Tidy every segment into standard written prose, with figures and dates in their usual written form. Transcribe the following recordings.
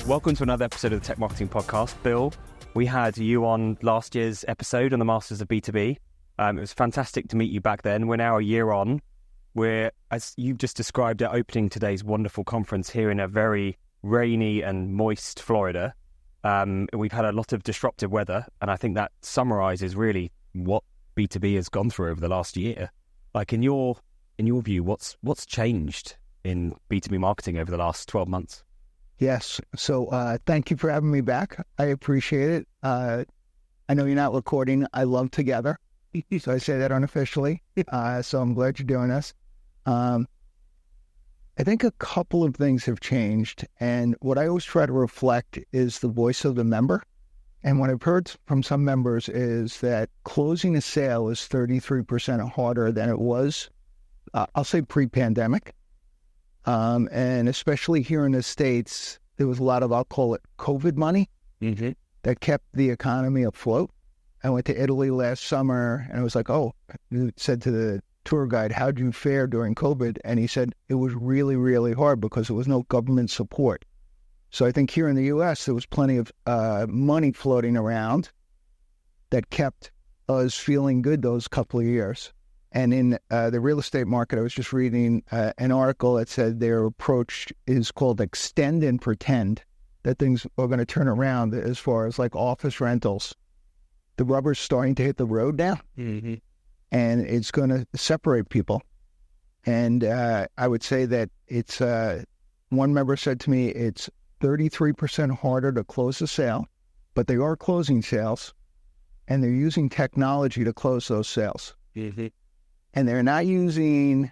Welcome to another episode of the Tech Marketing Podcast. Bill, we had you on last year's episode on the Masters of B2B. It was fantastic to meet you back then. We're now a year on. We're, as you've just described it, opening today's wonderful conference here in a very rainy and moist Florida. We've had a lot of disruptive weather, and I think that summarizes really what B2B has gone through over the last year. Like in your view, what's changed in B2B marketing over the last 12 months? Yes. So thank you for having me back. I appreciate it. I know you're not recording. I love together. So I say that unofficially. So I'm glad you're doing this. I think a couple of things have changed. And what I always try to reflect is the voice of the member. And what I've heard from some members is that closing a sale is 33% harder than it was, I'll say pre-pandemic. And especially here in the States, there was a lot of, I'll call it COVID money that kept the economy afloat. I went to Italy last summer and I was like, I said to the tour guide, how'd you fare during COVID? And he said, it was really, really hard because there was no government support. So I think here in the U.S., there was plenty of money floating around that kept us feeling good those couple of years. And in the real estate market, I was just reading an article that said their approach is called extend and pretend, that things are going to turn around as far as like office rentals. The rubber's starting to hit the road now, and it's going to separate people. And I would say that it's, one member said to me, it's 33% harder to close a sale, but they are closing sales, and they're using technology to close those sales. And they're not using,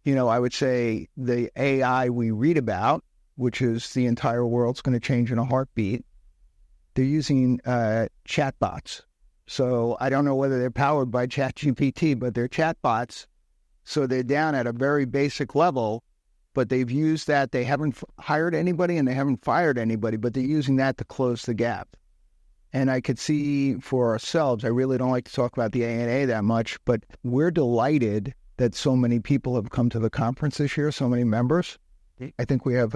I would say the AI we read about, which is the entire world's going to change in a heartbeat. They're using chatbots. So I don't know whether they're powered by ChatGPT, but they're chatbots. So they're down at a very basic level, but they've used that. They haven't hired anybody and they haven't fired anybody, but they're using that to close the gap. And I could see for ourselves, I really don't like to talk about the A&A that much, but we're delighted that so many people have come to the conference this year, so many members. I think we have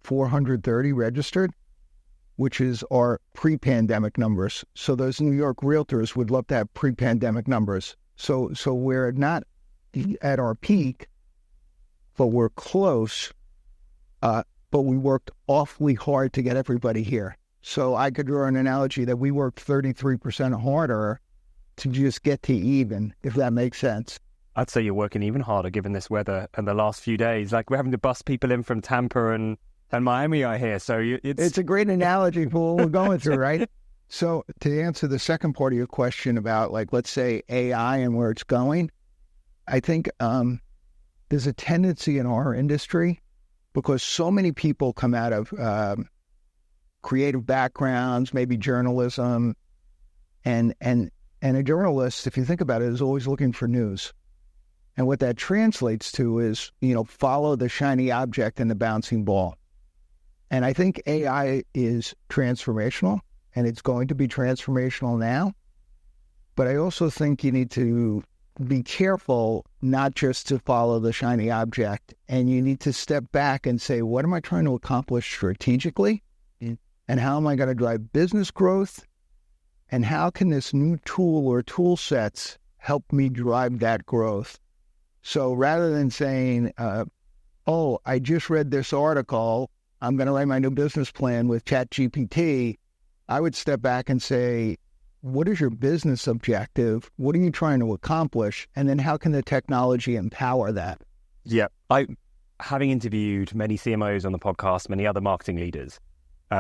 430 registered, which is our pre-pandemic numbers. So those New York realtors would love to have pre-pandemic numbers. So we're not at our peak, but we're close, but we worked awfully hard to get everybody here. So I could draw an analogy that we worked 33% harder to just get to even, if that makes sense. I'd say you're working even harder given this weather and the last few days. Like we're having to bus people in from Tampa and Miami, I hear. So it's a great analogy for what we're going through, right? So to answer the second part of your question about, like, let's say AI and where it's going, I think there's a tendency in our industry because so many people come out of creative backgrounds, maybe journalism, and a journalist, if you think about it, is always looking for news. And what that translates to is, follow the shiny object and the bouncing ball. And I think AI is transformational, and it's going to be transformational now. But I also think you need to be careful not just to follow the shiny object, and you need to step back and say, what am I trying to accomplish strategically? And how am I going to drive business growth? And how can this new tool or tool sets help me drive that growth? So rather than saying, I just read this article, I'm going to write my new business plan with ChatGPT, I would step back and say, what is your business objective? What are you trying to accomplish? And then how can the technology empower that? Yeah. Having interviewed many CMOs on the podcast, many other marketing leaders,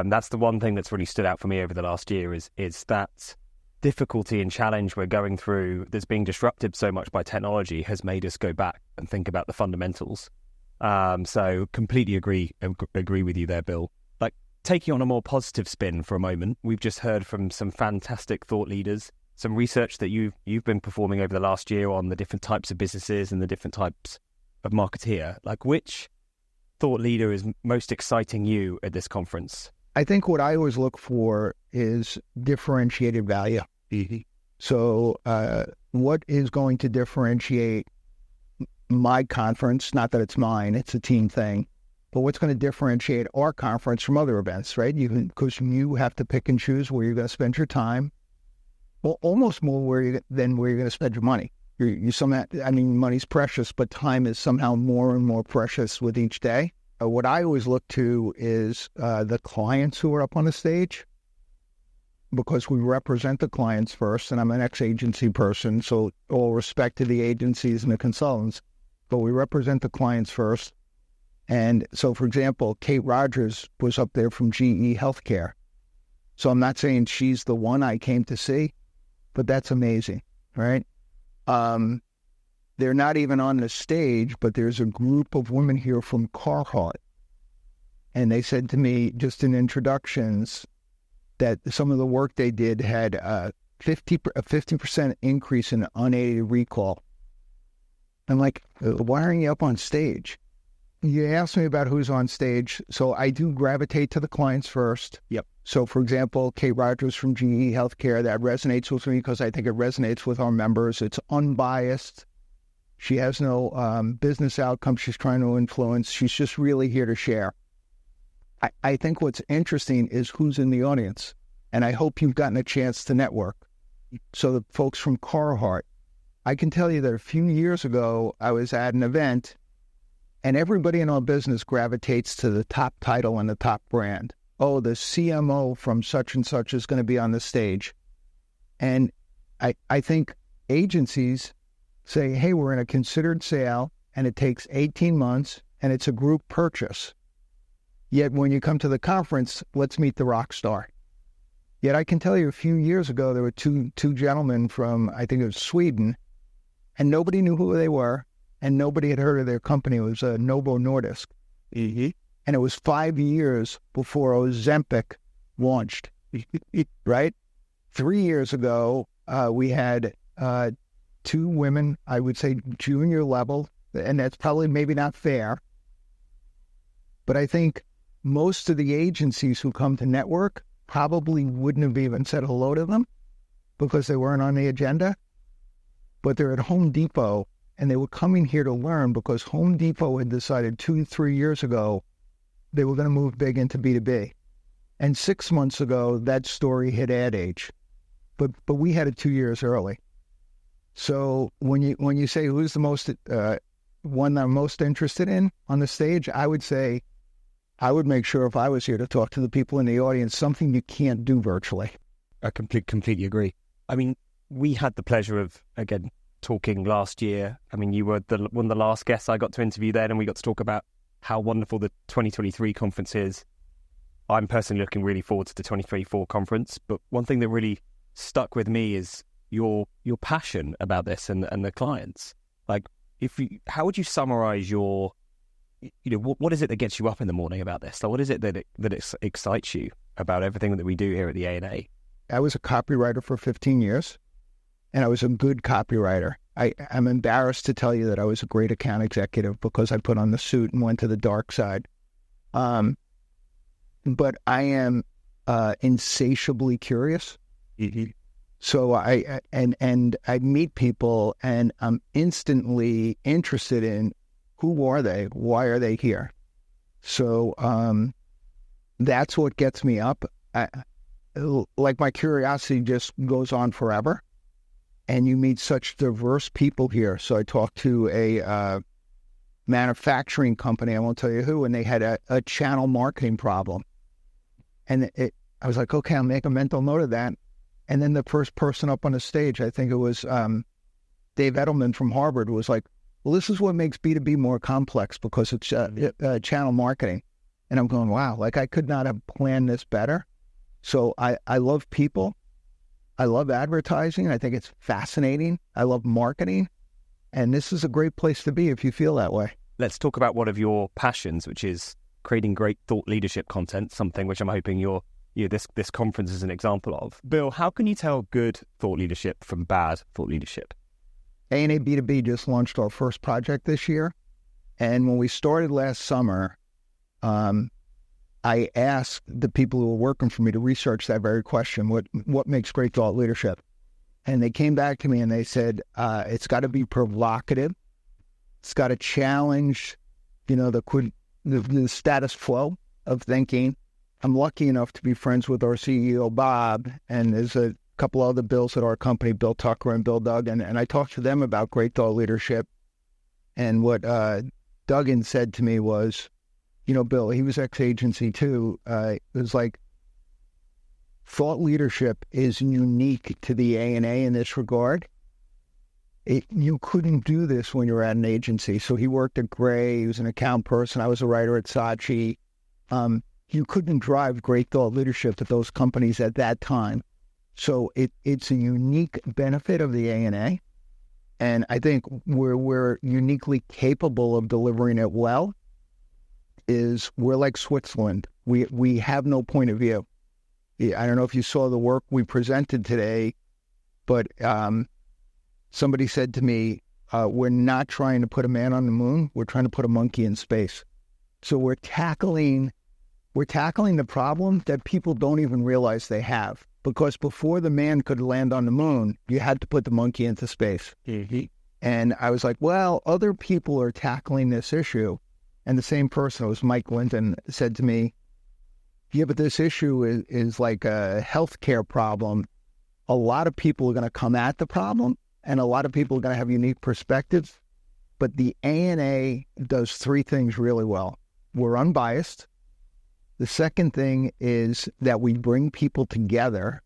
that's the one thing that's really stood out for me over the last year is that difficulty and challenge we're going through that's being disrupted so much by technology has made us go back and think about the fundamentals. So completely agree with you there, Bill. Like taking on a more positive spin for a moment, we've just heard from some fantastic thought leaders, some research that you've been performing over the last year on the different types of businesses and the different types of marketeer. Like which thought leader is most exciting you at this conference? I think what I always look for is differentiated value. So what is going to differentiate my conference, not that it's mine, it's a team thing, But what's going to differentiate our conference from other events, right? Because you have to pick and choose where you're going to spend your time. Well, almost more than where you're going to spend your money. You somehow, I mean, money's precious, but time is somehow more and more precious with each day. What I always look to is the clients who are up on the stage, because we represent the clients first, and I'm an ex-agency person, so all respect to the agencies and the consultants, but we represent the clients first. And so, for example, Kate Rogers was up there from GE Healthcare. So I'm not saying she's the one I came to see, but that's amazing, right? They're not even on the stage, but there's a group of women here from Carhartt. And they said to me, just in introductions, that some of the work they did had a 50% increase in unaided recall. I'm like, why aren't you up on stage? You asked me about who's on stage, so I do gravitate to the clients first. Yep. So, for example, Kate Rogers from GE Healthcare, that resonates with me because I think it resonates with our members. It's unbiased. She has no business outcome she's trying to influence. She's just really here to share. I think what's interesting is who's in the audience, and I hope you've gotten a chance to network. So the folks from Carhartt, I can tell you that a few years ago, I was at an event, and everybody in our business gravitates to the top title and the top brand. Oh, the CMO from such and such is going to be on the stage. And I think agencies say, hey, we're in a considered sale, and it takes 18 months, and it's a group purchase. Yet when you come to the conference, let's meet the rock star. Yet I can tell you a few years ago, there were two gentlemen from, I think it was Sweden, and nobody knew who they were, and nobody had heard of their company. It was Novo Nordisk. Mm-hmm. And it was 5 years before Ozempic launched, right? 3 years ago, we had two women, I would say junior level, and that's probably maybe not fair. But I think most of the agencies who come to network probably wouldn't have even said hello to them because they weren't on the agenda. But they're at Home Depot, and they were coming here to learn because Home Depot had decided 2-3 years ago they were going to move big into B2B. And 6 months ago, that story hit Ad Age. But we had it 2 years early. So when you say who's the most one that I'm most interested in on the stage, I would say I would make sure if I was here to talk to the people in the audience, something you can't do virtually. I completely agree. I mean, we had the pleasure of, again, talking last year. I mean, you were one of the last guests I got to interview then, and we got to talk about how wonderful the 2023 conference is. I'm personally looking really forward to the 2024 conference, but one thing that really stuck with me is your passion about this and the clients. Like, how would you summarize your, what is it that gets you up in the morning about this? Like, what is it that excites you about everything that we do here at the ANA? I was a copywriter for 15 years, and I was a good copywriter. I'm embarrassed to tell you that I was a great account executive because I put on the suit and went to the dark side. But I am insatiably curious. Mm-hmm. So I meet people, and I'm instantly interested in who are they? Why are they here? So that's what gets me up. Like, my curiosity just goes on forever. And you meet such diverse people here. So I talked to a manufacturing company, I won't tell you who, and they had a channel marketing problem. And I was like, okay, I'll make a mental note of that. And then the first person up on the stage, I think it was Dave Edelman from Harvard, was like, well, this is what makes B2B more complex because it's channel marketing. And I'm going, wow, like I could not have planned this better. So I love people. I love advertising. I think it's fascinating. I love marketing. And this is a great place to be if you feel that way. Let's talk about one of your passions, which is creating great thought leadership content, something which I'm hoping this conference is an example of. Bill, how can you tell good thought leadership from bad thought leadership? ANA B2B just launched our first project this year. And when we started last summer, I asked the people who were working for me to research that very question, what makes great thought leadership? And they came back to me and they said, it's got to be provocative. It's got to challenge, the the status quo of thinking. I'm lucky enough to be friends with our CEO, Bob, and there's a couple other Bills at our company, Bill Tucker and Bill Duggan, and I talked to them about great thought leadership. And what Duggan said to me was, Bill, he was ex-agency too. It was like, thought leadership is unique to the A&A in this regard. You couldn't do this when you were at an agency. So he worked at Gray. He was an account person. I was a writer at Saatchi. You couldn't drive great thought leadership at those companies at that time. So it's a unique benefit of the A&A. And I think where we're uniquely capable of delivering it well is we're like Switzerland. We have no point of view. I don't know if you saw the work we presented today, but somebody said to me, we're not trying to put a man on the moon. We're trying to put a monkey in space. So we're tackling the problem that people don't even realize they have. Because before the man could land on the moon, you had to put the monkey into space. Mm-hmm. And I was like, well, other people are tackling this issue. And the same person, it was Mike Linton, said to me, yeah, but this issue is like a healthcare problem. A lot of people are going to come at the problem, and a lot of people are going to have unique perspectives. But the A&A does three things really well. We're unbiased. The second thing is that we bring people together.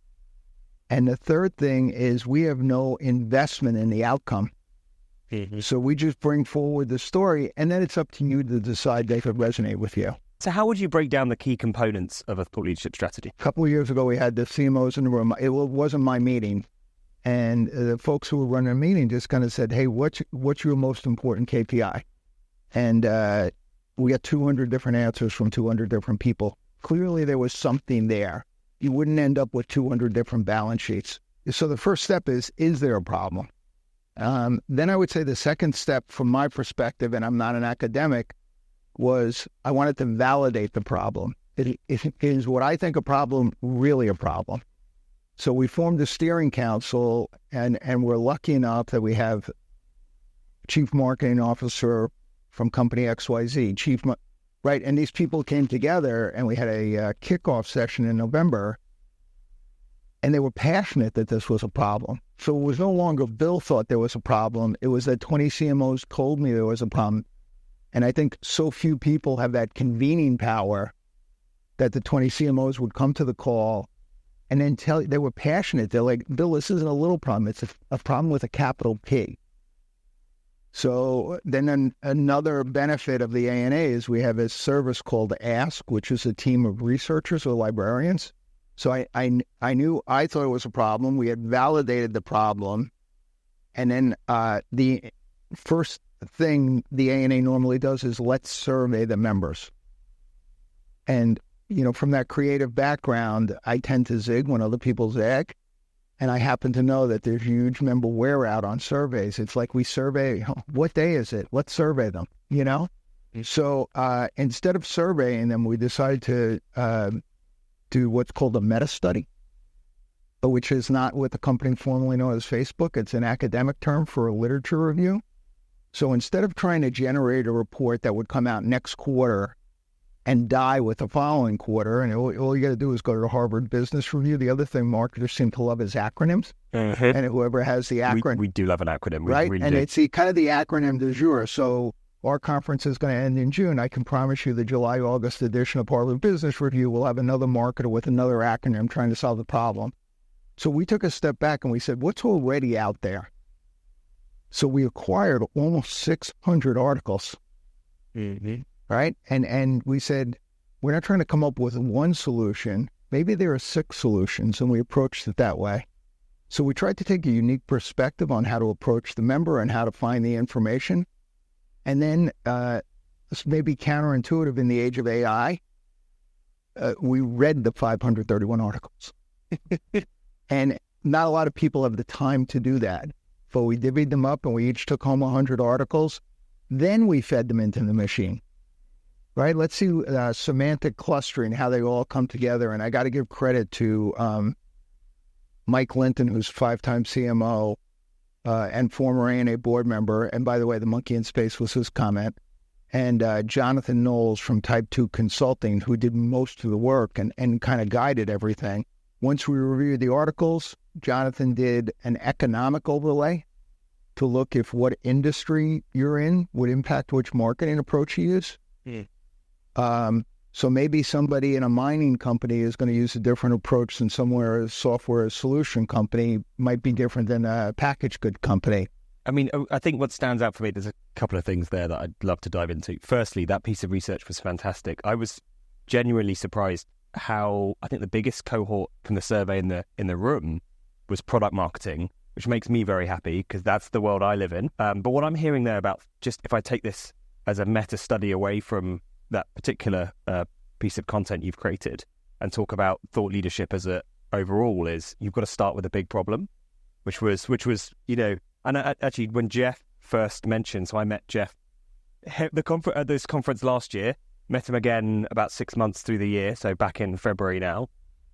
And the third thing is we have no investment in the outcome. Mm-hmm. So we just bring forward the story, and then it's up to you to decide they could resonate with you. So how would you break down the key components of a thought leadership strategy? A couple of years ago, we had the CMOs in the room. It wasn't my meeting. And the folks who were running the meeting just kind of said, hey, what's your most important KPI? And we got 200 different answers from 200 different people. Clearly, there was something there. You wouldn't end up with 200 different balance sheets. So the first step is there a problem? Then I would say the second step from my perspective, and I'm not an academic, was I wanted to validate the problem. Is what I think a problem really a problem? So we formed a steering council, and we're lucky enough that we have chief marketing officer from company XYZ, right? And these people came together, and we had a kickoff session in November, and they were passionate that this was a problem. So it was no longer Bill thought there was a problem. It was that 20 CMOs told me there was a problem. And I think so few people have that convening power that the 20 CMOs would come to the call and then tell you they were passionate. They're like, Bill, this isn't a little problem. It's a problem with a capital P. So then another benefit of the A&A is we have a service called Ask, which is a team of researchers or librarians. So I knew I thought it was a problem. We had validated the problem. And then the first thing the A&A normally does is let's survey the members. And, from that creative background, I tend to zig when other people zag. And I happen to know that there's huge member wear out on surveys. It's like we survey, what day is it? Let's survey them, Mm-hmm. So instead of surveying them, we decided to do what's called a meta study, which is not what the company formerly known as Facebook. It's an academic term for a literature review. So instead of trying to generate a report that would come out next quarter and die with the following quarter, and all you got to do is go to the Harvard Business Review. The other thing marketers seem to love is acronyms. Mm-hmm. And whoever has the acronym. We do love an acronym. Right? Really and do. It's kind of the acronym du jour. So our conference is going to end in June. I can promise you the July-August edition of Harvard Business Review will have another marketer with another acronym trying to solve the problem. So we took a step back and we said, what's already out there? So we acquired almost 600 articles, mm-hmm. right? And we said, we're not trying to come up with one solution. Maybe there are 6 solutions, and we approached it that way. So we tried to take a unique perspective on how to approach the member and how to find the information. And then, this may be counterintuitive in the age of AI, we read the 531 articles. And not a lot of people have the time to do that. But we divvied them up and we each took home 100 articles. Then we fed them into the machine, right? Let's see semantic clustering, how they all come together. And I got to give credit to Mike Linton, who's 5-time CMO and former ANA board member. And by the way, the monkey in space was his comment. and Jonathan Knowles from Type 2 Consulting, who did most of the work and kind of guided everything. Once we reviewed the articles, Jonathan did an economic overlay to look if what industry you're in would impact which marketing approach you use. So maybe somebody in a mining company is going to use a different approach than somewhere a software solution company might be different than a packaged good company. I mean, I think what stands out for me, there's a couple of things there that I'd love to dive into. Firstly, that piece of research was fantastic. I was genuinely surprised how I think the biggest cohort from the survey in the room was product marketing, which makes me very happy because that's the world I live in. But what I'm hearing there about, just if I take this as a meta study away from that particular piece of content you've created and talk about thought leadership as a overall, is you've got to start with a big problem, which was and actually when Jeff first mentioned, so I met Jeff at this conference last year, met him again about 6 months through the year, so back in February now,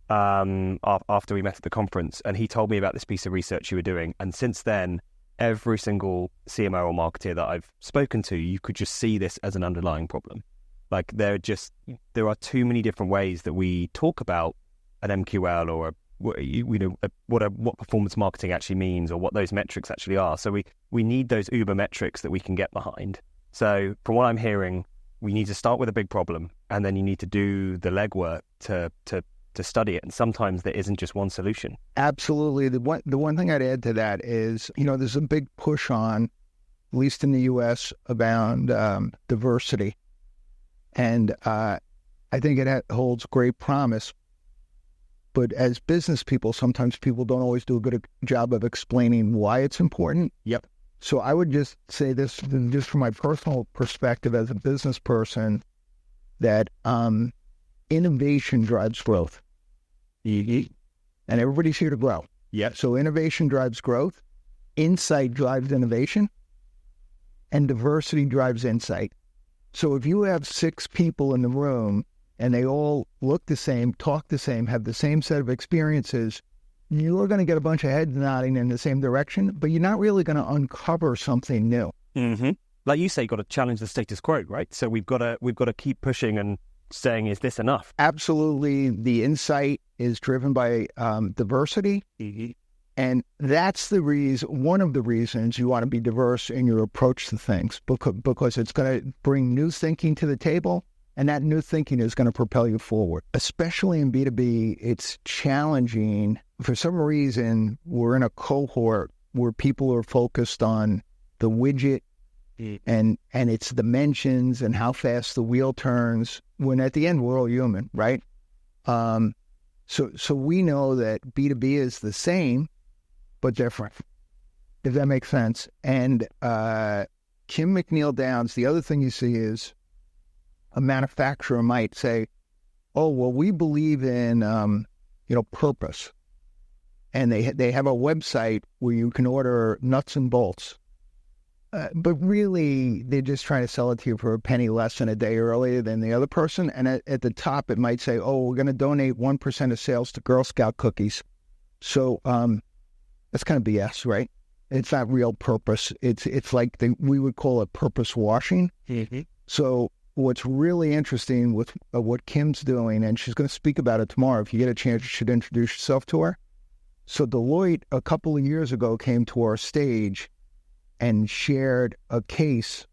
after we met at the conference, and he told me about this piece of research you were doing, and since then every single CMO or marketer that I've spoken to, you could just see this as an underlying problem. Like there are too many different ways that we talk about an MQL or what performance marketing actually means or what those metrics actually are. So we need those uber metrics that we can get behind. So from what I'm hearing, we need to start with a big problem, and then you need to do the legwork to study it. And sometimes there isn't just one solution. Absolutely. The one thing I'd add to that is, there's a big push on, at least in the U.S., around diversity. And I think it holds great promise. But as business people, sometimes people don't always do a good job of explaining why it's important. Yep. So I would just say this, just from my personal perspective as a business person, that innovation drives growth. And everybody's here to grow. Yep. So innovation drives growth, insight drives innovation, and diversity drives insight. So if you have 6 people in the room and they all look the same, talk the same, have the same set of experiences, you're going to get a bunch of heads nodding in the same direction, but you're not really going to uncover something new. Mm-hmm. Like you say, you've got to challenge the status quo, right? So we've got to keep pushing and saying, is this enough? Absolutely. The insight is driven by diversity. Mm-hmm. And that's one of the reasons you want to be diverse in your approach to things, because it's going to bring new thinking to the table, and that new thinking is going to propel you forward. Especially in B2B, it's challenging. For some reason, we're in a cohort where people are focused on the widget and its dimensions and how fast the wheel turns, when at the end, we're all human, right? So we know that B2B is the same, but different, if that makes sense. And Kim McNeil Downs, the other thing you see is a manufacturer might say, oh, well, we believe in, purpose. And they have a website where you can order nuts and bolts. But really, they're just trying to sell it to you for a penny less than a day earlier than the other person. And at the top, it might say, oh, we're going to donate 1% of sales to Girl Scout cookies. So that's kind of BS, right? It's not real purpose. It's like we would call it purpose washing. Mm-hmm. So what's really interesting with what Kim's doing, and she's going to speak about it tomorrow. If you get a chance, you should introduce yourself to her. So Deloitte, a couple of years ago, came to our stage and shared a case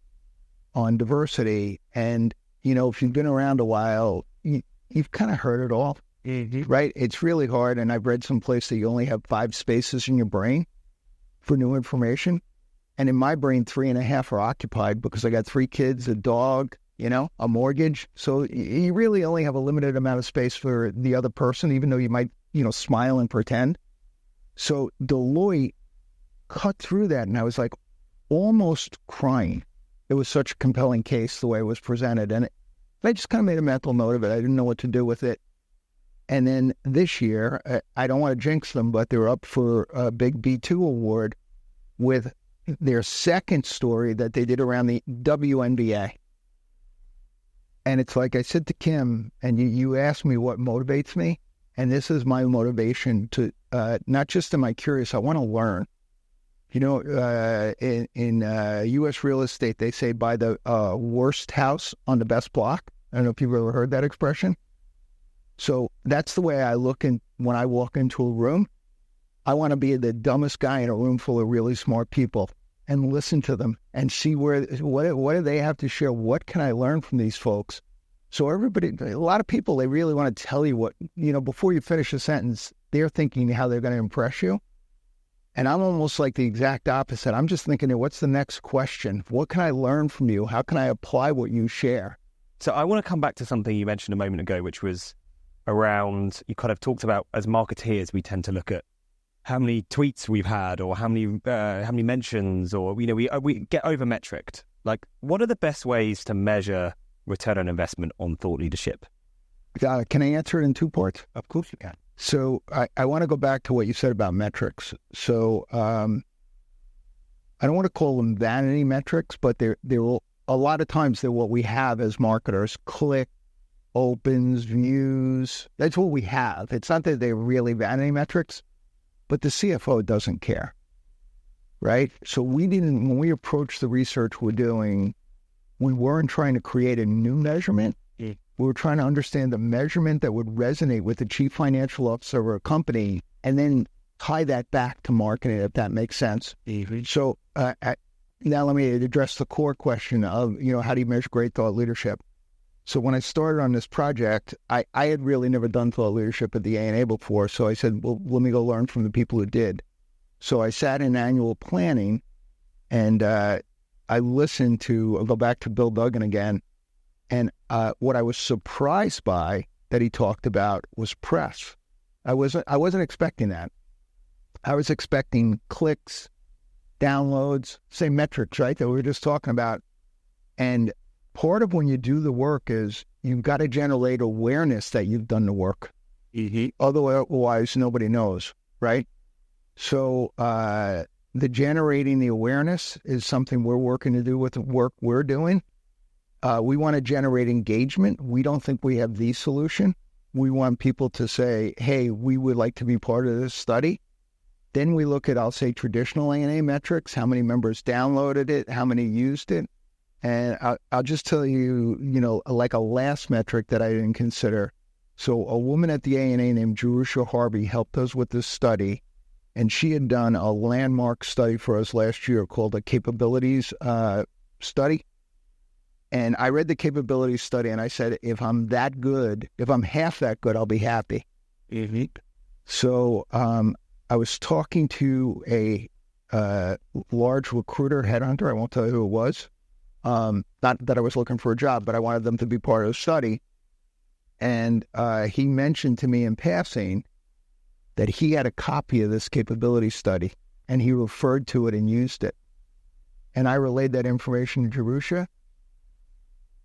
on diversity. And, if you've been around a while, you've kind of heard it all, right? It's really hard. And I've read someplace that you only have 5 spaces in your brain for new information. And in my brain, 3.5 are occupied because I got 3 kids, a dog, a mortgage. So you really only have a limited amount of space for the other person, even though you might, smile and pretend. So Deloitte cut through that. And I was like, almost crying. It was such a compelling case the way it was presented. And I just kind of made a mental note of it. I didn't know what to do with it. And then this year, I don't want to jinx them, but they're up for a big B2 award with their second story that they did around the WNBA. And it's like I said to Kim, and you asked me what motivates me. And this is my motivation to, not just am I curious, I want to learn. In U.S. real estate, they say buy the worst house on the best block. I don't know if you've ever heard that expression. So that's the way I look when I walk into a room. I want to be the dumbest guy in a room full of really smart people and listen to them and see what do they have to share? What can I learn from these folks? So a lot of people, they really want to tell you what, before you finish a sentence, they're thinking how they're going to impress you. And I'm almost like the exact opposite. I'm just thinking, what's the next question? What can I learn from you? How can I apply what you share? So I want to come back to something you mentioned a moment ago, which was around, you kind of talked about, as marketeers, we tend to look at how many tweets we've had or how many mentions, or, we get over-metriced. Like, what are the best ways to measure return on investment on thought leadership? Can I answer it in two parts? Of course you can. So I want to go back to what you said about metrics. So I don't want to call them vanity metrics, but they're a lot of times they're what we have as marketers: click, opens, views. That's what we have. It's not that they're really vanity metrics, but the CFO doesn't care, right? So when we approached the research we're doing, we weren't trying to create a new measurement. We were trying to understand the measurement that would resonate with the chief financial officer of a company, and then tie that back to marketing, if that makes sense. So now let me address the core question of, how do you measure great thought leadership? So when I started on this project, I had really never done thought leadership at the ANA before. So I said, well, let me go learn from the people who did. So I sat in annual planning, and I listened to, I'll go back to Bill Duggan again. And what I was surprised by that he talked about was press. I wasn't expecting that. I was expecting clicks, downloads, same metrics, right, that we were just talking about. And part of when you do the work is you've got to generate awareness that you've done the work. Otherwise, nobody knows, right? So the generating the awareness is something we're working to do with the work we're doing. We want to generate engagement. We don't think we have the solution. We want people to say, hey, we would like to be part of this study. Then we look at, I'll say, traditional ANA metrics, how many members downloaded it, how many used it. And I'll just tell you, like a last metric that I didn't consider. So a woman at the ANA named Jerusha Harvey helped us with this study, and she had done a landmark study for us last year called a capabilities study. And I read the capabilities study, and I said, if I'm that good, if I'm half that good, I'll be happy. So I was talking to a large recruiter, headhunter. I won't tell you who it was. Not that I was looking for a job, but I wanted them to be part of the study. And he mentioned to me in passing that he had a copy of this capability study, and he referred to it and used it. And I relayed that information to Jerusha.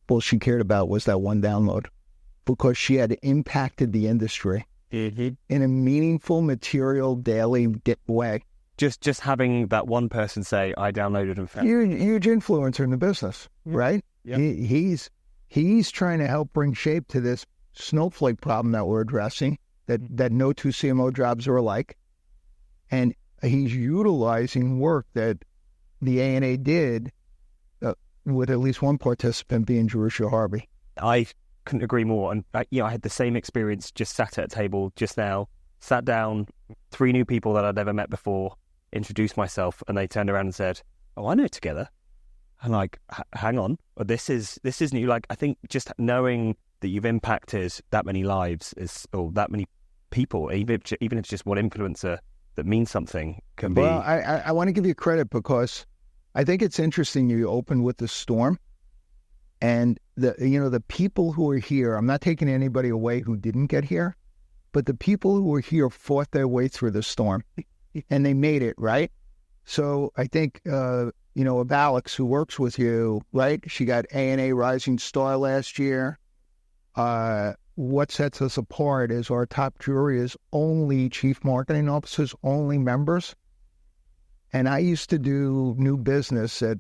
All she cared about was that one download, because she had impacted the industry in a meaningful, material, daily way. Just having that one person say, I downloaded and found. Huge influencer in the business, right? Yep. He's trying to help bring shape to this snowflake problem that we're addressing, that no two CMO jobs are alike. And he's utilizing work that the ANA did with at least one participant being Jerusha Harvey. I couldn't agree more. And I had the same experience, just sat at a table just now, sat down, 3 new people that I'd never met before, introduced myself, and they turned around and said, oh, I know Together. I'm like, hang on, this is new. Like, I think just knowing that you've impacted that many lives or that many people, even if it's just one influencer that means something, can be. Well, I want to give you credit, because I think it's interesting you opened with the storm, and the people who are here, I'm not taking anybody away who didn't get here, but the people who were here fought their way through the storm, and they made it, right? So I think, of Alex, who works with you, right? She got ANA Rising Star last year. What sets us apart is our top jury is only chief marketing officers, only members. And I used to do new business at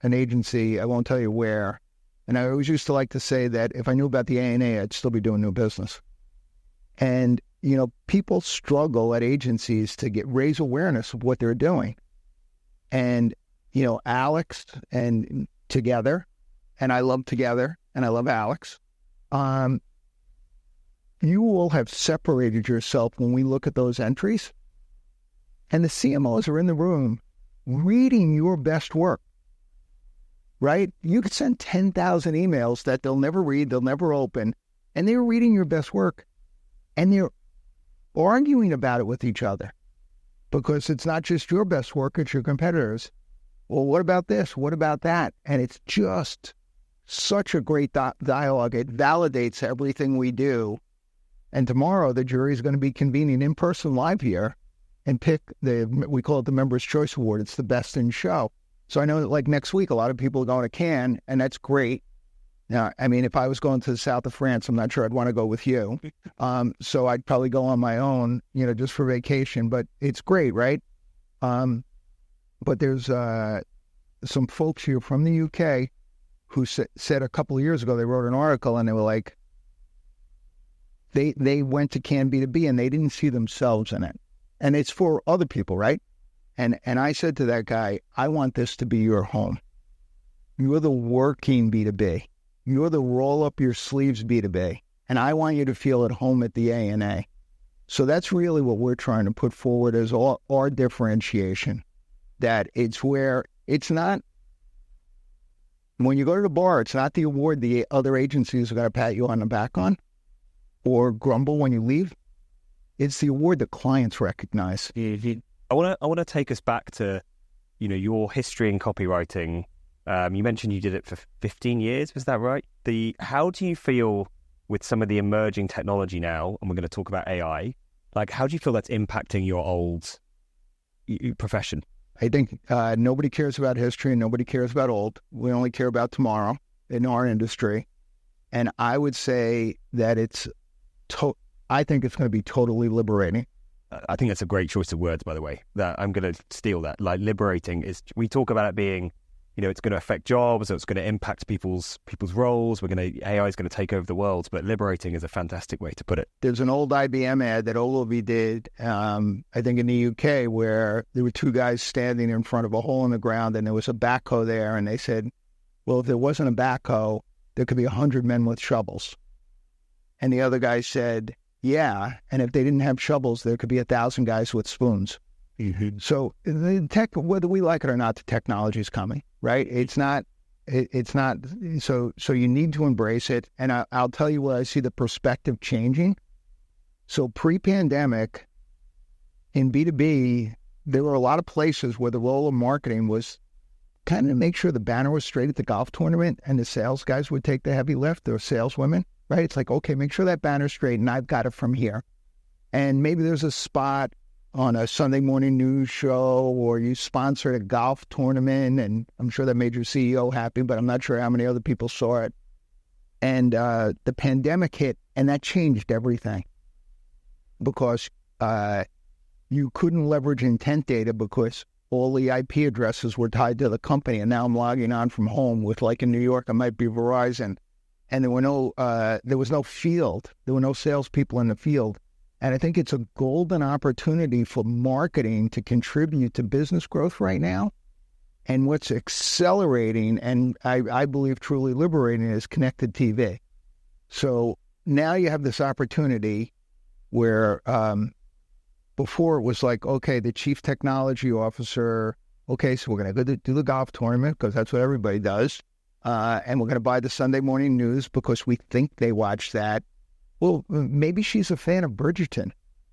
an agency, I won't tell you where, and I always used to like to say that if I knew about the ANA, I'd still be doing new business. And, people struggle at agencies to raise awareness of what they're doing. And, Alex and Together, and I love Together, and I love Alex. You all have separated yourself when we look at those entries. And the CMOs are in the room reading your best work, right? You could send 10,000 emails that they'll never read, they'll never open, and they're reading your best work. And they're arguing about it with each other because it's not just your best work, it's your competitors. Well, what about this? What about that? And it's just such a great dialogue. It validates everything we do. And tomorrow, the jury is going to be convening in person live here and pick we call it the Members' Choice Award. It's the best in show. So I know that like next week, a lot of people are going to Cannes, and that's great. Now, I mean, if I was going to the south of France, I'm not sure I'd want to go with you. So I'd probably go on my own, just for vacation. But it's great, right? But there's some folks here from the UK who said a couple of years ago, they wrote an article and they were like, they went to Cannes B2B and they didn't see themselves in it. And it's for other people, right? And I said to that guy, I want this to be your home. You're the working B2B. You're the roll up your sleeves B2B. And I want you to feel at home at the A&A. So that's really what we're trying to put forward as our differentiation. That it's where it's not, when you go to the bar, it's not the award the other agencies are going to pat you on the back on or grumble when you leave. It's the award that clients recognize. I want to take us back to, your history in copywriting. You mentioned you did it for 15 years. Was that right? How do you feel with some of the emerging technology now, and we're going to talk about AI, like how do you feel that's impacting your old profession? I think nobody cares about history and nobody cares about old. We only care about tomorrow in our industry. And I would say that I think it's going to be totally liberating. I think that's a great choice of words, by the way. That I'm going to steal that. Like liberating we talk about it being, it's going to affect jobs, or it's going to impact people's roles. AI is going to take over the world, but liberating is a fantastic way to put it. There's an old IBM ad that Ogilvy did, I think in the UK, where there were two guys standing in front of a hole in the ground, and there was a backhoe there, and they said, well, if there wasn't a backhoe, there could be 100 men with shovels. And the other guy said, yeah, and if they didn't have shovels, there could be 1,000 guys with spoons. Mm-hmm. So the tech, whether we like it or not, the technology is coming, right? It's not. So you need to embrace it. And I'll tell you what I see the perspective changing. So pre-pandemic, in B2B, there were a lot of places where the role of marketing was kind of make sure the banner was straight at the golf tournament, and the sales guys would take the heavy lift, or saleswomen, right? It's like, okay, make sure that banner's straight, and I've got it from here. And maybe there's a spot on a Sunday morning news show, or you sponsored a golf tournament, and I'm sure that made your CEO happy, but I'm not sure how many other people saw it. And the pandemic hit, and that changed everything because you couldn't leverage intent data because all the IP addresses were tied to the company. And now I'm logging on from home with, like in New York, I might be Verizon, and there was no field. There were no salespeople in the field. And I think it's a golden opportunity for marketing to contribute to business growth right now. And what's accelerating, and I believe truly liberating, is connected TV. So now you have this opportunity where before it was like, okay, the chief technology officer, okay, so we're going to go do the golf tournament because that's what everybody does. And we're going to buy the Sunday morning news because we think they watch that. Well, maybe she's a fan of Bridgerton.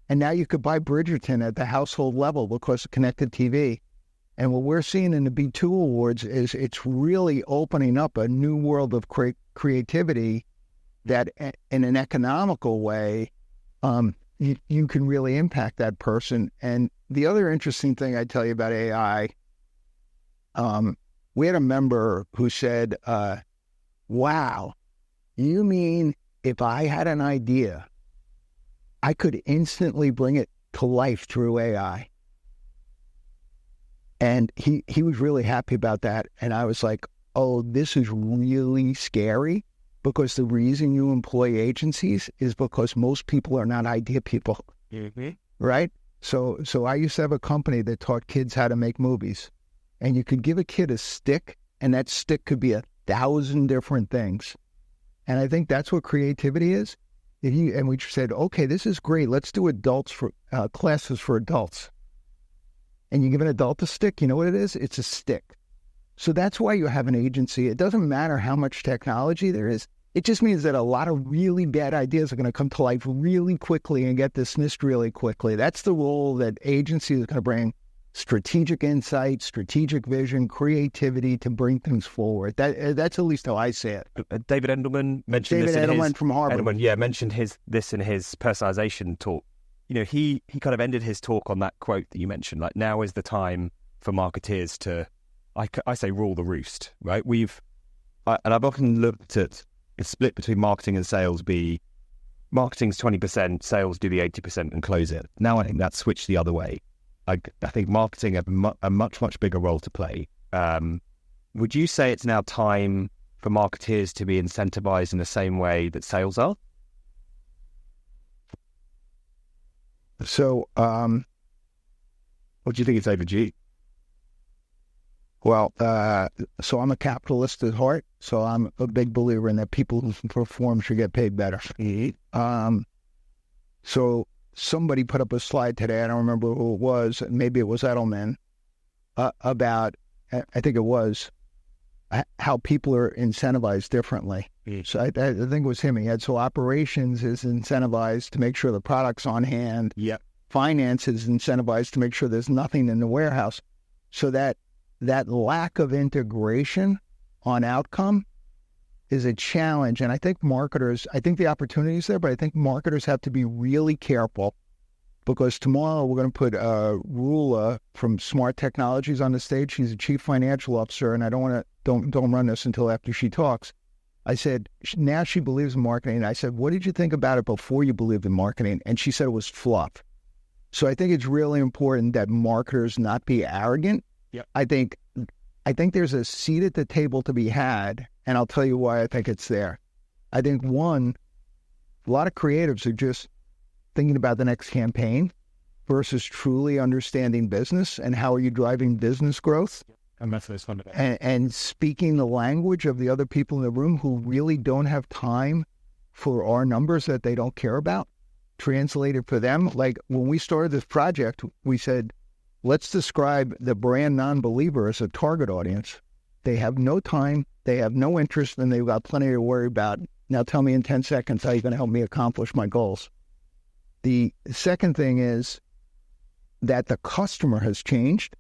And now you could buy Bridgerton at the household level because of connected TV. And what we're seeing in the B2 Awards is it's really opening up a new world of creativity that in an economical way, you can really impact that person. And the other interesting thing I tell you about AI, we had a member who said, wow, you mean if I had an idea, I could instantly bring it to life through AI? And he was really happy about that. And I was like, oh, this is really scary, because the reason you employ agencies is because most people are not idea people, right? So I used to have a company that taught kids how to make movies. And you could give a kid a stick, and that stick could be 1,000 different things. And I think that's what creativity is. And we said, okay, this is great. Let's do classes for adults. And you give an adult a stick, you know what it is? It's a stick. So that's why you have an agency. It doesn't matter how much technology there is. It just means that a lot of really bad ideas are going to come to life really quickly and get dismissed really quickly. That's the role that agency is going to bring: strategic insight, strategic vision, creativity to bring things forward. That's at least how I see it. David Edelman mentioned from Harvard. Edelman, mentioned this in his personalization talk. He kind of ended his talk on that quote that you mentioned, like, now is the time for marketeers to, I say, rule the roost, right? And I've often looked at the split between marketing and sales be marketing's 20%, sales do the 80% and close it. Now I think that's switched the other way. I think marketing have a much, much bigger role to play. Would you say it's now time for marketeers to be incentivized in the same way that sales are? So, what do you think it's over G? Well, so I'm a capitalist at heart, so I'm a big believer in that people who perform should get paid better. So somebody put up a slide today, I don't remember who it was, maybe it was Edelman, about, I think it was, how people are incentivized differently. So I think it was him. He had, so operations is incentivized to make sure the product's on hand. Yep. Finance is incentivized to make sure there's nothing in the warehouse. So that lack of integration on outcome is a challenge. And I think the opportunity is there, but I think marketers have to be really careful, because tomorrow we're going to put Rula from Smart Technologies on the stage. She's a chief financial officer, and I don't run this until after she talks. I said, now she believes in marketing. And I said, what did you think about it before you believed in marketing? And she said it was fluff. So I think it's really important that marketers not be arrogant. Yep. I think there's a seat at the table to be had, and I'll tell you why I think it's there. I think, one, a lot of creatives are just thinking about the next campaign versus truly understanding business and how are you driving business growth. And that's those fundamentals. And speaking the language of the other people in the room who really don't have time for our numbers that they don't care about, translated for them. Like when we started this project, we said, let's describe the brand non-believer as a target audience. They have no time, they have no interest, and they've got plenty to worry about. Now tell me in 10 seconds how you're going to help me accomplish my goals. The second thing is that the customer has changed,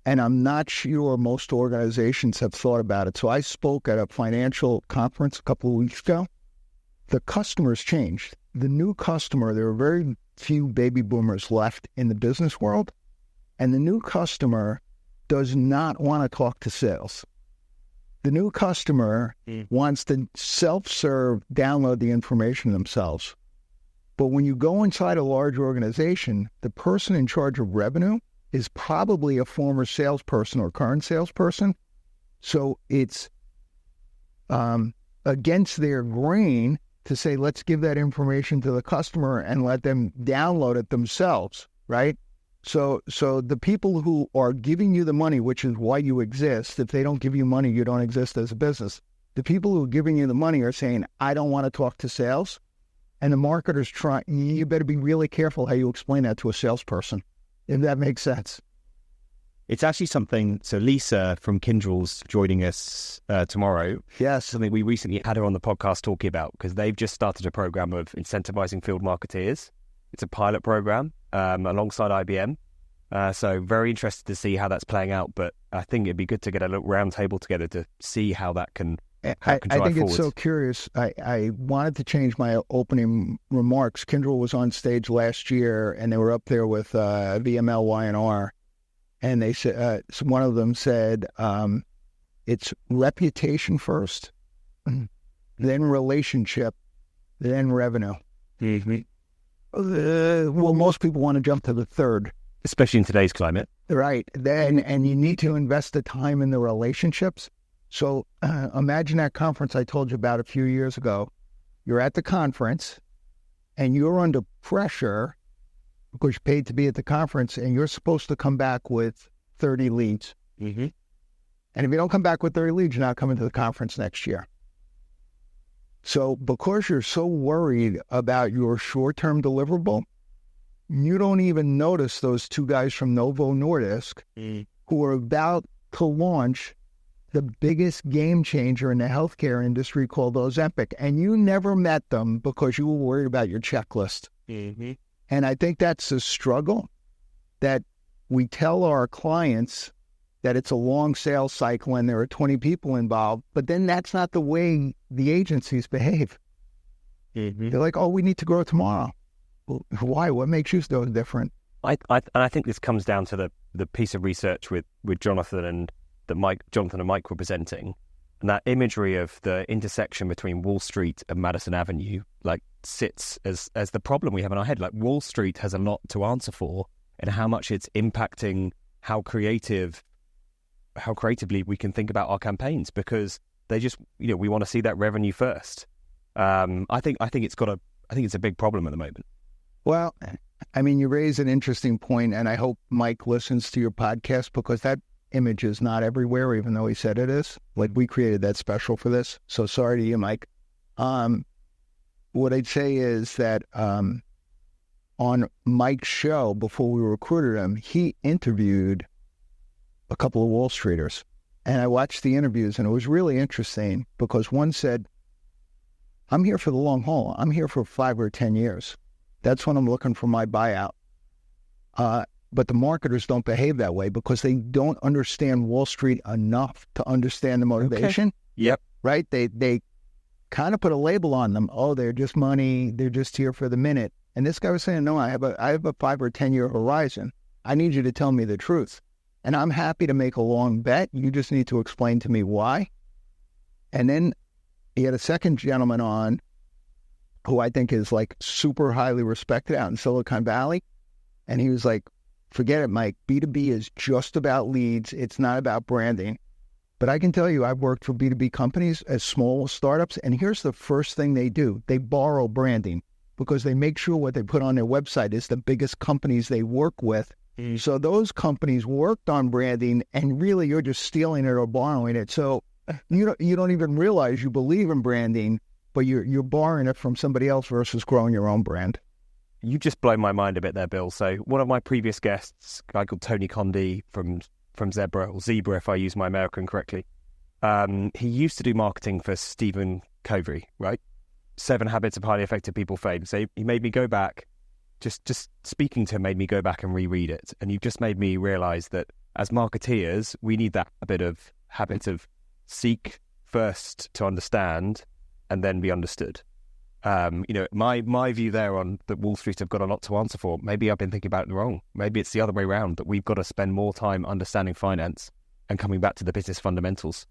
and I'm not sure most organizations have thought about it. So I spoke at a financial conference a couple of weeks ago. The customer's changed. The new customer, there are very few baby boomers left in the business world, and the new customer does not want to talk to sales. The new customer wants to self-serve, download the information themselves. But when you go inside a large organization, the person in charge of revenue is probably a former salesperson or current salesperson. So it's against their grain to say, let's give that information to the customer and let them download it themselves, right? So the people who are giving you the money, which is why you exist, if they don't give you money, you don't exist as a business. The people who are giving you the money are saying, I don't want to talk to sales. And the marketers you better be really careful how you explain that to a salesperson, if that makes sense. It's actually something, so Lisa from Kyndryl's joining us tomorrow. Yes. Something we recently had her on the podcast talking about, because they've just started a program of incentivizing field marketeers. It's a pilot program alongside IBM. So very interested to see how that's playing out. But I think it'd be good to get a little round table together to see how that can I think it's so curious. I wanted to change my opening remarks. Kyndryl was on stage last year, and they were up there with VML, Y&R. And they said, one of them said, it's reputation first, then relationship, then revenue. Mm-hmm. Well, most people want to jump to the third. Especially in today's climate. Right. And you need to invest the time in the relationships. So imagine that conference I told you about a few years ago. You're at the conference, and you're under pressure because you're paid to be at the conference, and you're supposed to come back with 30 leads. Mm-hmm. And if you don't come back with 30 leads, you're not coming to the conference next year. So because you're so worried about your short-term deliverable, you don't even notice those two guys from Novo Nordisk who are about to launch the biggest game changer in the healthcare industry called Ozempic. And you never met them because you were worried about your checklist. Mm-hmm. And I think that's a struggle that we tell our clients that it's a long sales cycle and there are 20 people involved, but then that's not the way the agencies behave. Mm-hmm. They're like, oh, we need to grow tomorrow. Well, why? What makes you so different? I think this comes down to the piece of research with Jonathan and Jonathan and Mike were presenting, and that imagery of the intersection between Wall Street and Madison Avenue like sits as the problem we have in our head. Like Wall Street has a lot to answer for and how much it's impacting how creatively we can think about our campaigns, because they just, we want to see that revenue first. I think it's a big problem at the moment. Well, I mean, you raise an interesting point, and I hope Mike listens to your podcast, because that image is not everywhere, even though he said it is. Like, we created that special for this. So sorry to you, Mike. What I'd say is that on Mike's show, before we recruited him, he interviewed a couple of Wall Streeters. And I watched the interviews, and it was really interesting, because one said, I'm here for the long haul. I'm here for 5 or 10 years. That's when I'm looking for my buyout. But the marketers don't behave that way because they don't understand Wall Street enough to understand the motivation. Okay. Yep. Right? They kind of put a label on them. Oh, they're just money. They're just here for the minute. And this guy was saying, no, I have a 5 or 10 year horizon. I need you to tell me the truth. And I'm happy to make a long bet. You just need to explain to me why. And then he had a second gentleman on who I think is like super highly respected out in Silicon Valley. And he was like, forget it, Mike. B2B is just about leads. It's not about branding. But I can tell you, I've worked for B2B companies as small startups. And here's the first thing they do. They borrow branding because they make sure what they put on their website is the biggest companies they work with. So those companies worked on branding, and really you're just stealing it or borrowing it. So you don't even realize you believe in branding, but you're borrowing it from somebody else versus growing your own brand. You just blow my mind a bit there, Bill. So one of my previous guests, a guy called Tony Conde from Zebra, or Zebra if I use my American correctly, he used to do marketing for Stephen Covey, right? 7 Habits of Highly Effective People fame. So he made me go back. Just speaking to him made me go back and reread it. And you've just made me realize that as marketeers, we need that bit of habit of seek first to understand and then be understood. My view there on that Wall Street have got a lot to answer for. Maybe I've been thinking about it wrong. Maybe it's the other way around, that we've got to spend more time understanding finance and coming back to the business fundamentals.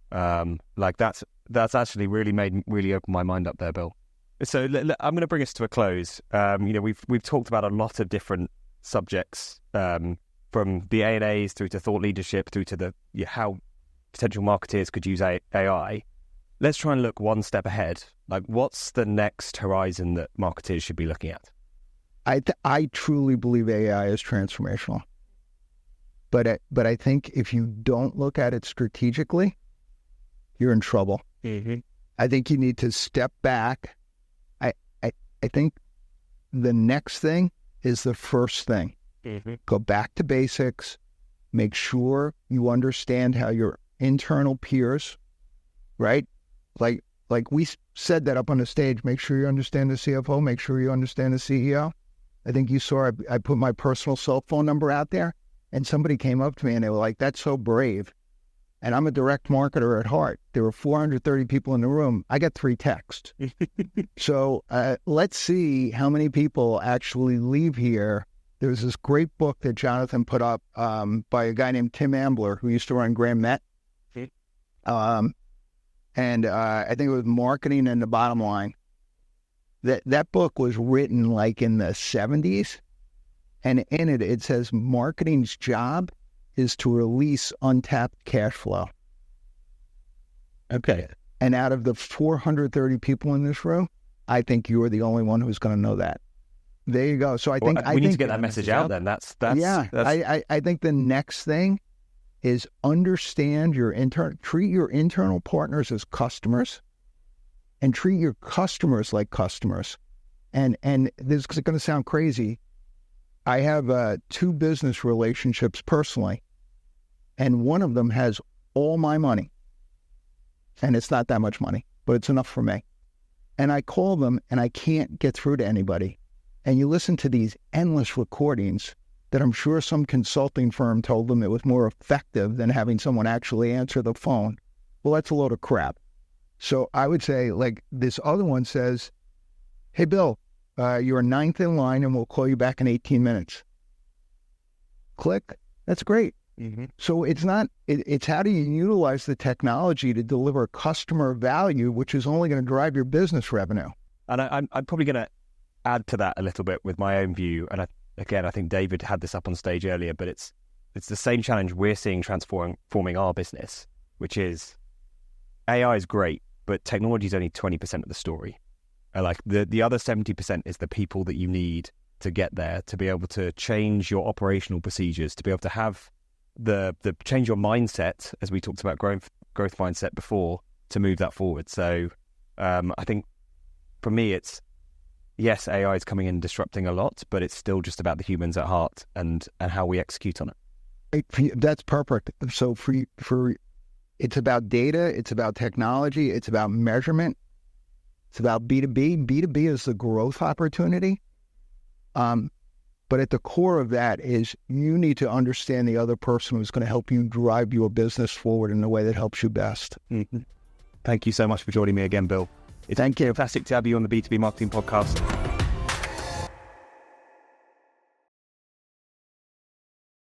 That's actually really opened my mind up there, Bill. So I'm going to bring us to a close. We've talked about a lot of different subjects, from the A&As through to thought leadership, through to how potential marketeers could use AI. Let's try and look one step ahead. Like, what's the next horizon that marketeers should be looking at? I truly believe AI is transformational. But I think if you don't look at it strategically, you're in trouble. Mm-hmm. I think you need to step back. I think the next thing is the first thing. Mm-hmm. Go back to basics. Make sure you understand how your internal peers, right? Like we said that up on the stage, make sure you understand the CFO, make sure you understand the CEO. I think you saw I put my personal cell phone number out there, and somebody came up to me and they were like, that's so brave. And I'm a direct marketer at heart. There were 430 people in the room. I got 3 texts. So let's see how many people actually leave here. There was this great book that Jonathan put up by a guy named Tim Ambler, who used to run Graham Met. And I think it was Marketing and the Bottom Line. That book was written like in the 70s. And in it, it says marketing's job is to release untapped cash flow. Okay. And out of the 430 people in this room, I think you're the only one who's going to know that. There you go. So I think we need to get that message out then. I think the next thing is understand treat your internal partners as customers and treat your customers like customers. And this is going to sound crazy. I have 2 business relationships personally, and one of them has all my money. And it's not that much money, but it's enough for me. And I call them and I can't get through to anybody. And you listen to these endless recordings that I'm sure some consulting firm told them it was more effective than having someone actually answer the phone. Well, that's a load of crap. So I would say, like, this other one says, hey, Bill, you're 9th in line and we'll call you back in 18 minutes. Click. That's great. Mm-hmm. So it's how do you utilize the technology to deliver customer value, which is only going to drive your business revenue. And I'm probably going to add to that a little bit with my own view. And I think David had this up on stage earlier, but it's the same challenge we're seeing transforming our business, which is AI is great, but technology is only 20% of the story. Like the other 70% is the people that you need to get there, to be able to change your operational procedures, to be able to have the change your mindset, as we talked about growth mindset before, to move that forward. So I think for me, it's, yes, AI is coming in and disrupting a lot, but it's still just about the humans at heart and how we execute on it. That's perfect. So for it's about data, it's about technology, it's about measurement, it's about B2B. B2B is the growth opportunity. But at the core of that is you need to understand the other person who's going to help you drive your business forward in the way that helps you best. Mm-hmm. Thank you so much for joining me again, Bill. It's fantastic to have you on the B2B Marketing Podcast.